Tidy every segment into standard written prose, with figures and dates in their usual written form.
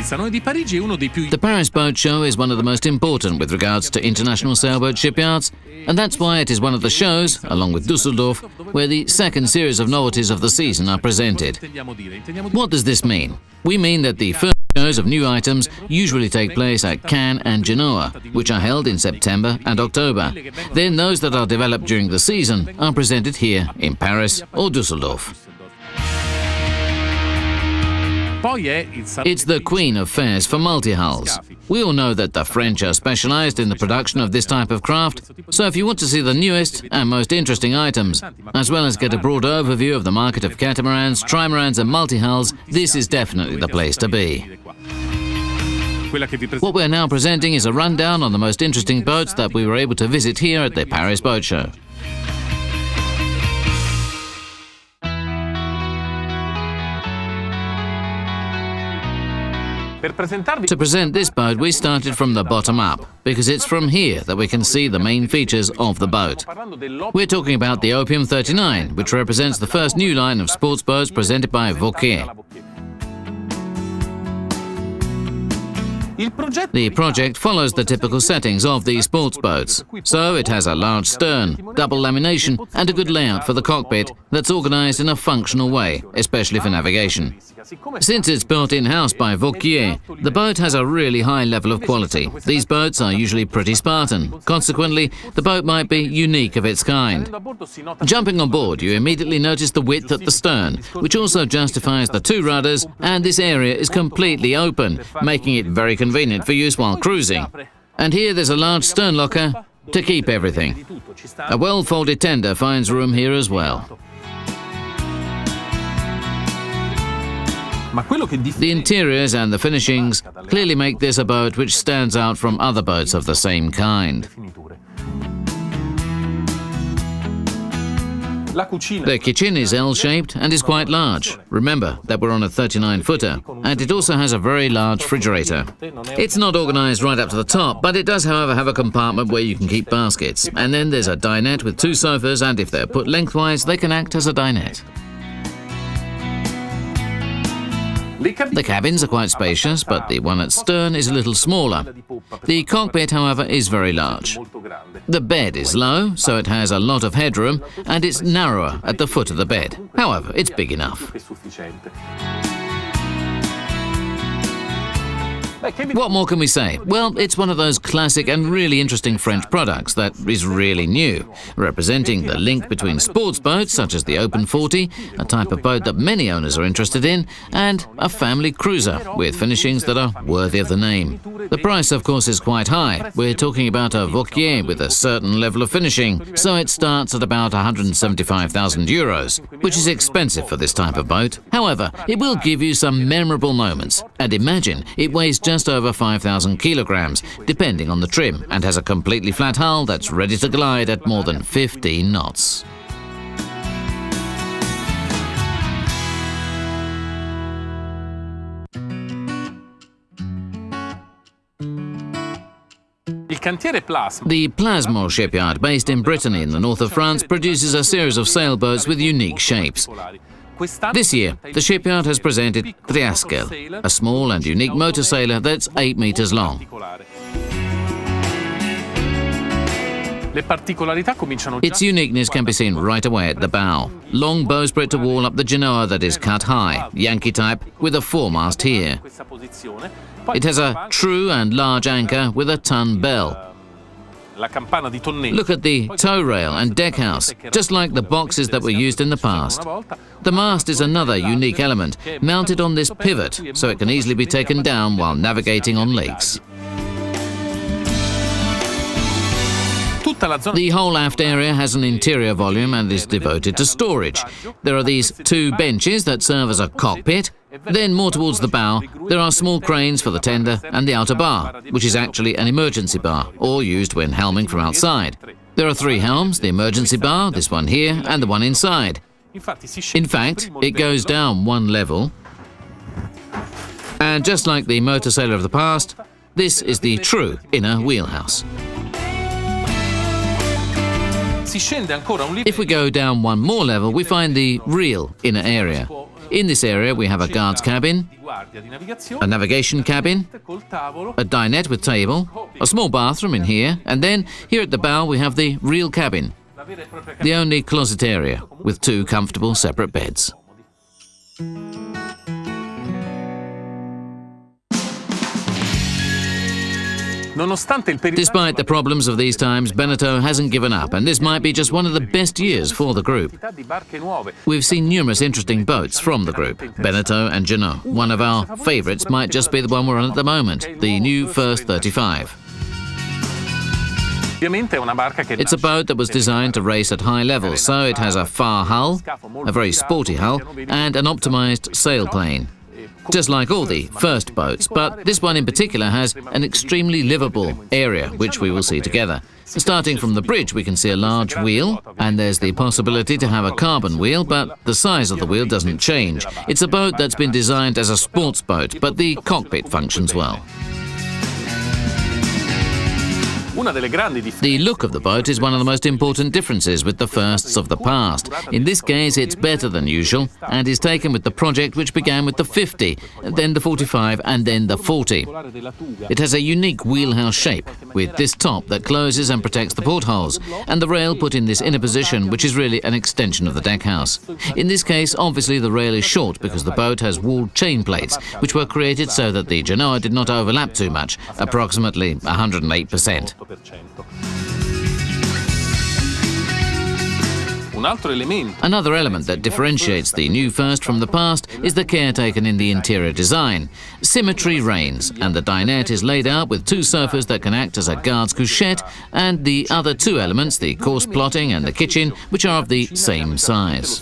The Paris Boat Show is one of the most important with regards to international sailboat shipyards, and that's why it is one of the shows, along with Düsseldorf, where the second series of novelties of the season are presented. What does this mean? We mean that the first shows of new items usually take place at Cannes and Genoa, which are held in September and October. Then those that are developed during the season are presented here in Paris or Düsseldorf. It's the queen of fairs for multi-hulls. We all know that the French are specialized in the production of this type of craft, so if you want to see the newest and most interesting items, as well as get a broad overview of the market of catamarans, trimarans and multi-hulls, this is definitely the place to be. What we're now presenting is a rundown on the most interesting boats that we were able to visit here at the Paris Boat Show. To present this boat, we started from the bottom up, because it's from here that we can see the main features of the boat. We're talking about the Opium 39, which represents the first new line of sports boats presented by Vauquier. The project follows the typical settings of these sports boats. So it has a large stern, double lamination and a good layout for the cockpit that's organized in a functional way, especially for navigation. Since it's built in-house by Vauquier, the boat has a really high level of quality. These boats are usually pretty Spartan. Consequently, the boat might be unique of its kind. Jumping on board, you immediately notice the width at the stern, which also justifies the two rudders, and this area is completely open, making it very convenient for use while cruising. And here there's a large stern locker to keep everything. A well-folded tender finds room here as well. The interiors and the finishings clearly make this a boat which stands out from other boats of the same kind. The kitchen is L-shaped and is quite large. Remember that we're on a 39-footer, and it also has a very large refrigerator. It's not organized right up to the top, but it does, however, have a compartment where you can keep baskets. And then there's a dinette with two sofas, and if they're put lengthwise, they can act as a dinette. The cabins are quite spacious, but the one at stern is a little smaller. The cockpit, however, is very large. The bed is low, so it has a lot of headroom, and it's narrower at the foot of the bed. However, it's big enough. What more can we say? Well, it's one of those classic and really interesting French products that is really new, representing the link between sports boats such as the Open 40, a type of boat that many owners are interested in, and a family cruiser with finishings that are worthy of the name. The price, of course, is quite high. We're talking about a Vauquier with a certain level of finishing, so it starts at about 175,000 euros, which is expensive for this type of boat. However, it will give you some memorable moments, and imagine it weighs just over 5,000 kilograms, depending on the trim, and has a completely flat hull that's ready to glide at more than 15 knots. The Plasmor shipyard, based in Brittany in the north of France, produces a series of sailboats with unique shapes. This year, the shipyard has presented Triaskel, a small and unique motor sailor that's 8 meters long. Its uniqueness can be seen right away at the bow. Long bowsprit to wall up the Genoa that is cut high, Yankee type, with a foremast here. It has a true and large anchor with a ton bell. Look at the tow rail and deckhouse, just like the boxes that were used in the past. The mast is another unique element, mounted on this pivot, so it can easily be taken down while navigating on lakes. The whole aft area has an interior volume and is devoted to storage. There are these two benches that serve as a cockpit. Then, more towards the bow, there are small cranes for the tender and the outer bar, which is actually an emergency bar, or used when helming from outside. There are 3 helms, the emergency bar, this one here, and the one inside. In fact, it goes down 1 level. And just like the motor sailor of the past, this is the true inner wheelhouse. If we go down one more level, we find the real inner area. In this area, we have a guard's cabin, a navigation cabin, a dinette with table, a small bathroom in here, and then here at the bow we have the real cabin, the only closet area with 2 comfortable separate beds. Despite the problems of these times, Beneteau hasn't given up, and this might be just one of the best years for the group. We've seen numerous interesting boats from the group, Beneteau and Jeanneau. One of our favourites might just be the one we're on at the moment, the new First 35. It's a boat that was designed to race at high levels, so it has a far hull, a very sporty hull, and an optimised sailplane. Just like all the first boats, but this one in particular has an extremely livable area, which we will see together. Starting from the bridge, we can see a large wheel, and there's the possibility to have a carbon wheel, but the size of the wheel doesn't change. It's a boat that's been designed as a sports boat, but the cockpit functions well. The look of the boat is one of the most important differences with the firsts of the past. In this case, it's better than usual and is taken with the project which began with the 50, then the 45 and then the 40. It has a unique wheelhouse shape with this top that closes and protects the portholes and the rail put in this inner position which is really an extension of the deckhouse. In this case, obviously the rail is short because the boat has walled chain plates which were created so that the genoa did not overlap too much, approximately 108%. Another element that differentiates the new first from the past is the care taken in the interior design. Symmetry reigns, and the dinette is laid out with 2 sofas that can act as a guard's couchette, and the other 2 elements, the course plotting and the kitchen, which are of the same size.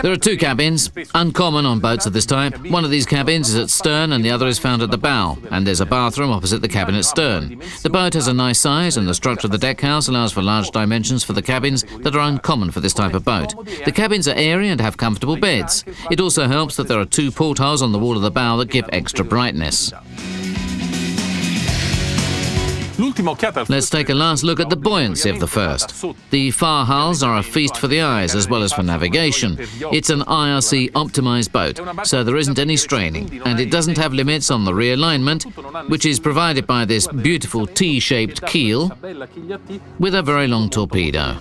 There are 2 cabins, uncommon on boats of this type. One of these cabins is at stern and the other is found at the bow, and there's a bathroom opposite the cabin at stern. The boat has a nice size and the structure of the deckhouse allows for large dimensions for the cabins that are uncommon for this type of boat. The cabins are airy and have comfortable beds. It also helps that there are 2 portholes on the wall of the bow that give extra brightness. Let's take a last look at the buoyancy of the first. The far hulls are a feast for the eyes as well as for navigation. It's an IRC optimised boat, so there isn't any straining, and it doesn't have limits on the realignment, which is provided by this beautiful T-shaped keel with a very long torpedo.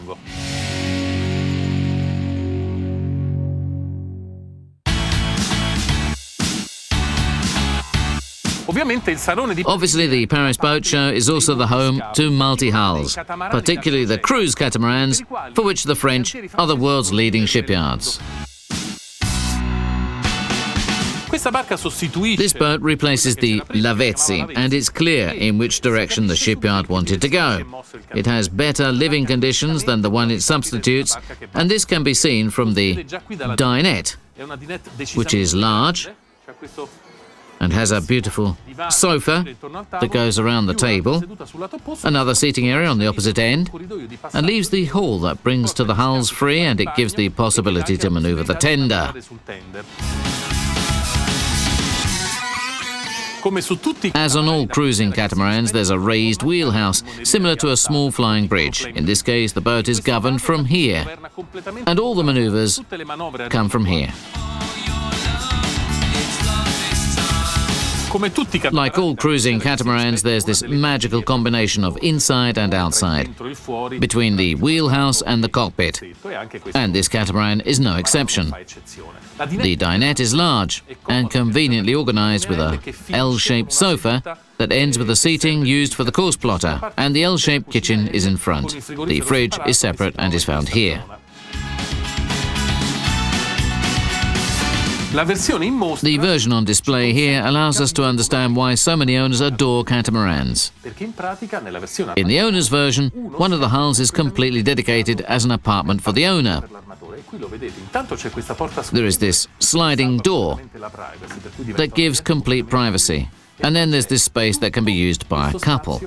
Obviously, the Paris Boat Show is also the home to multi-hulls, particularly the cruise catamarans, for which the French are the world's leading shipyards. This boat replaces the Lavezzi, and it's clear in which direction the shipyard wanted to go. It has better living conditions than the one it substitutes, and this can be seen from the dinette, which is large and has a beautiful sofa that goes around the table, another seating area on the opposite end, and leaves the hall that brings to the hulls free, and it gives the possibility to manoeuvre the tender. As on all cruising catamarans, there's a raised wheelhouse, similar to a small flying bridge. In this case, the boat is governed from here, and all the manoeuvres come from here. Like all cruising catamarans, there's this magical combination of inside and outside, between the wheelhouse and the cockpit, and this catamaran is no exception. The dinette is large and conveniently organised with a L-shaped sofa that ends with the seating used for the course plotter, and the L-shaped kitchen is in front. The fridge is separate and is found here. The version on display here allows us to understand why so many owners adore catamarans. In the owner's version, one of the hulls is completely dedicated as an apartment for the owner. There is this sliding door that gives complete privacy, and then there's this space that can be used by a couple.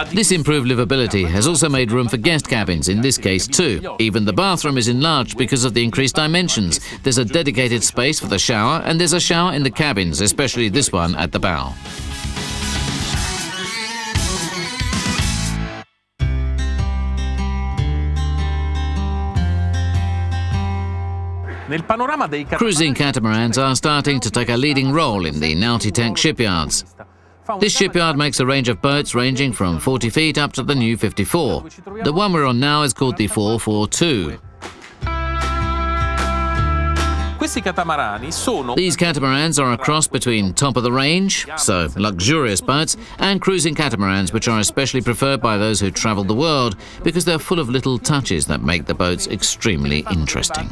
This improved livability has also made room for guest cabins, in this case too. Even the bathroom is enlarged because of the increased dimensions. There's a dedicated space for the shower, and there's a shower in the cabins, especially this one at the bow. Cruising catamarans are starting to take a leading role in the Nauticue shipyards. This shipyard makes a range of boats ranging from 40 feet up to the new 54. The one we're on now is called the 442. These catamarans are a cross between top-of-the-range, so luxurious boats, and cruising catamarans, which are especially preferred by those who travel the world because they're full of little touches that make the boats extremely interesting.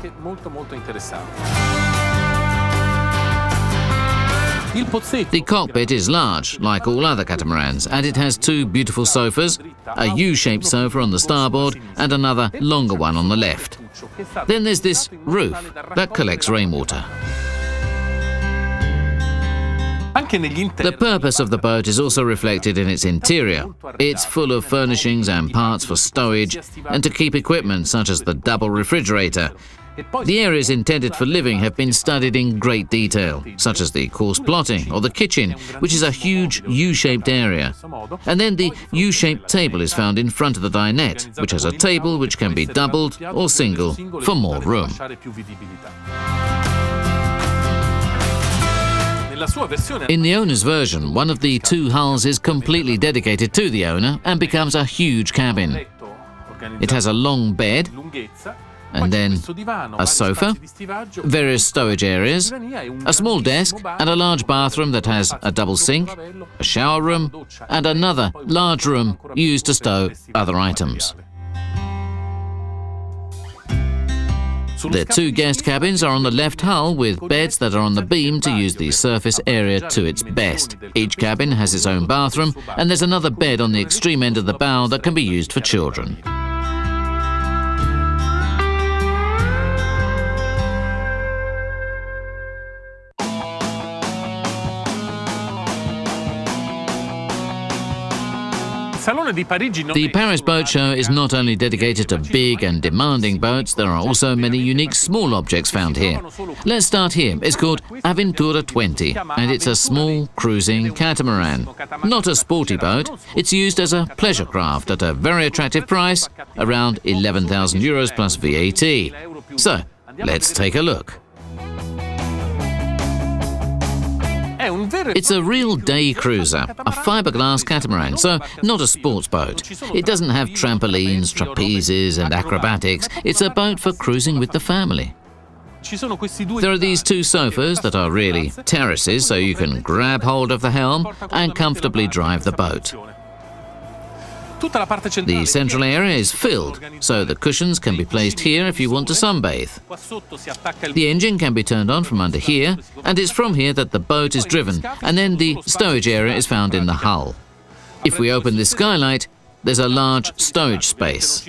The cockpit is large, like all other catamarans, and it has two beautiful sofas, a U-shaped sofa on the starboard and another longer one on the left. Then there's this roof that collects rainwater. The purpose of the boat is also reflected in its interior. It's full of furnishings and parts for stowage and to keep equipment such as the double refrigerator. The areas intended for living have been studied in great detail, such as the coarse plotting or the kitchen, which is a huge U-shaped area. And then the U-shaped table is found in front of the dinette, which has a table which can be doubled or single for more room. In the owner's version, one of the two hulls is completely dedicated to the owner and becomes a huge cabin. It has a long bed, and then a sofa, various stowage areas, a small desk and a large bathroom that has a double sink, a shower room and another large room used to stow other items. The two guest cabins are on the left hull with beds that are on the beam to use the surface area to its best. Each cabin has its own bathroom, and there's another bed on the extreme end of the bow that can be used for children. The Paris Boat Show is not only dedicated to big and demanding boats, there are also many unique small objects found here. Let's start here. It's called Avventura 20, and it's a small cruising catamaran. Not a sporty boat, it's used as a pleasure craft at a very attractive price, around 11,000 euros plus VAT. So, let's take a look. It's a real day cruiser, a fiberglass catamaran, so not a sports boat. It doesn't have trampolines, trapezes and acrobatics. It's a boat for cruising with the family. There are these two sofas that are really terraces, so you can grab hold of the helm and comfortably drive the boat. The central area is filled, so the cushions can be placed here if you want to sunbathe. The engine can be turned on from under here, and it's from here that the boat is driven, and then the stowage area is found in the hull. If we open this skylight, there's a large stowage space.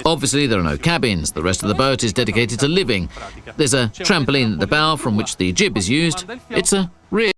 Obviously, there are no cabins. The rest of the boat is dedicated to living. There's a trampoline at the bow from which the jib is used. It's a real